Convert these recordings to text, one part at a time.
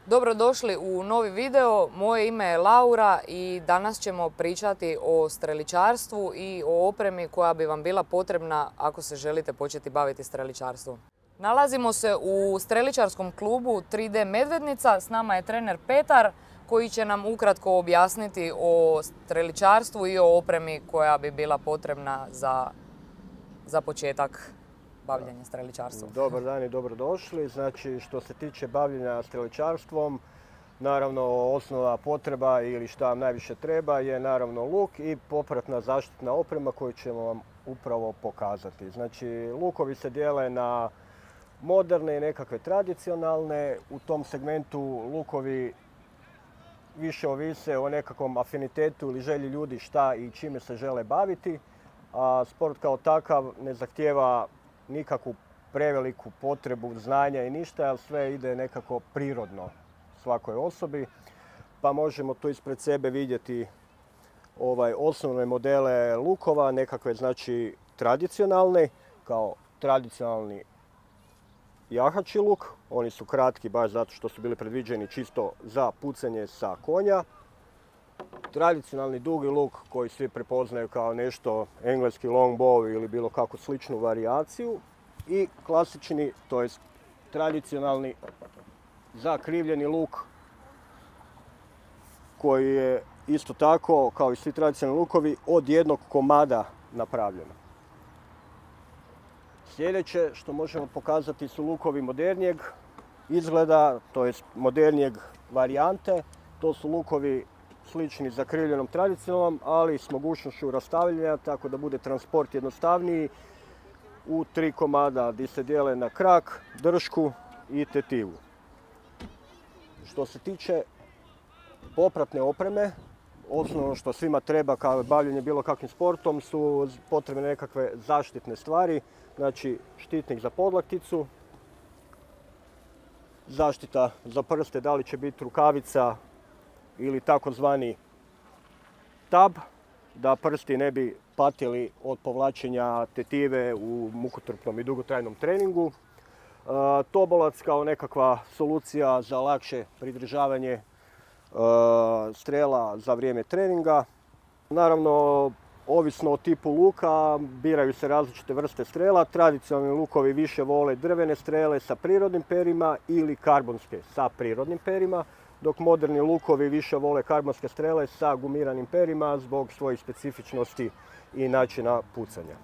Dobrodošli u novi video. Moje ime je Laura i danas ćemo pričati o streličarstvu i o opremi koja bi vam bila potrebna ako se želite početi baviti streličarstvom. Nalazimo se u streličarskom klubu 3D Medvednica. S nama je trener Petar koji će nam ukratko objasniti o streličarstvu i o opremi koja bi bila potrebna za početak bavljenja streličarstvom. Dobar dan i dobrodošli. Znači, što se tiče bavljenja streličarstvom, naravno osnova potreba ili šta vam najviše treba je naravno luk i popratna zaštitna oprema koju ćemo vam upravo pokazati. Znači, lukovi se dijele na moderne i nekakve tradicionalne. U tom segmentu lukovi više ovise o nekakvom afinitetu ili želji ljudi šta i čime se žele baviti, a sport kao takav ne zahtijeva nikakvu preveliku potrebu znanja i ništa, jer sve ide nekako prirodno svakoj osobi. Pa možemo tu ispred sebe vidjeti osnovne modele lukova, nekakve znači tradicionalne, kao tradicionalni jahači luk. Oni su kratki baš zato što su bili predviđeni čisto za pucanje sa konja. Tradicionalni dugi luk koji svi prepoznaju kao nešto engleski longbow ili bilo kakvu sličnu varijaciju. I klasični, to jest tradicionalni zakrivljeni luk koji je isto tako kao i svi tradicionalni lukovi od jednog komada napravljeno. Sljedeće što možemo pokazati su lukovi modernijeg izgleda, to jest modernijeg varijante. To su lukovi slični zakrivljenom tradicionalnom, ali s mogućnošću rastavljanja, tako da bude transport jednostavniji u 3 komada gdje se dijele na krak, dršku i tetivu. Što se tiče popratne opreme, osnovno što svima treba kao bavljenje bilo kakvim sportom su potrebne nekakve zaštitne stvari, znači štitnik za podlakticu, zaštita za prste, da li će biti rukavica ili takozvani tab, da prsti ne bi patili od povlačenja tetive u mukotrpnom i dugotrajnom treningu. Tobolac kao nekakva solucija za lakše pridržavanje strela za vrijeme treninga. Naravno, ovisno o tipu luka, biraju se različite vrste strela. Tradicionalni lukovi više vole drvene strele sa prirodnim perima ili karbonske sa prirodnim perima, dok moderni lukovi više vole karbonske strele sa gumiranim perima zbog svojih specifičnosti i načina pucanja.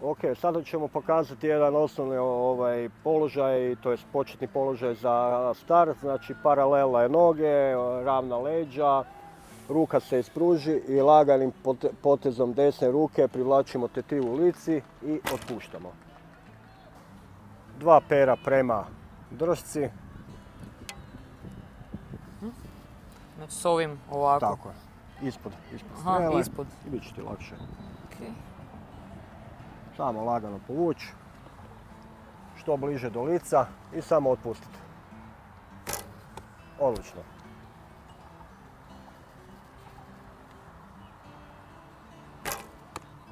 Ok, sada ćemo pokazati jedan osnovni položaj, to je početni položaj za start, znači paralelne noge, ravna leđa, ruka se ispruži i laganim potezom desne ruke privlačimo tetivu u lici i otpuštamo. 2 pera prema držci. Znači s ovim ovako? Tako je, ispod strele. Aha, ispod. I bit će ti lakše. Okay. Samo lagano povući, što bliže do lica i samo otpustiti. Odlično.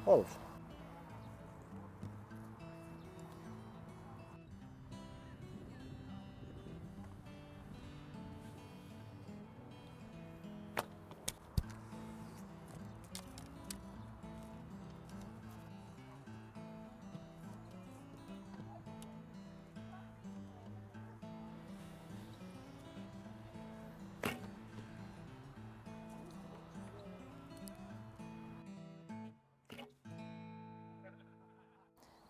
Odlično.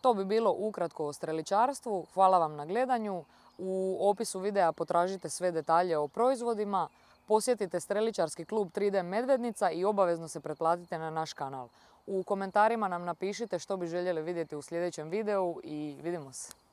To bi bilo ukratko o streličarstvu. Hvala vam na gledanju. U opisu videa potražite sve detalje o proizvodima. Posjetite streličarski klub 3D Medvednica i obavezno se pretplatite na naš kanal. U komentarima nam napišite što bi željeli vidjeti u sljedećem videu i vidimo se.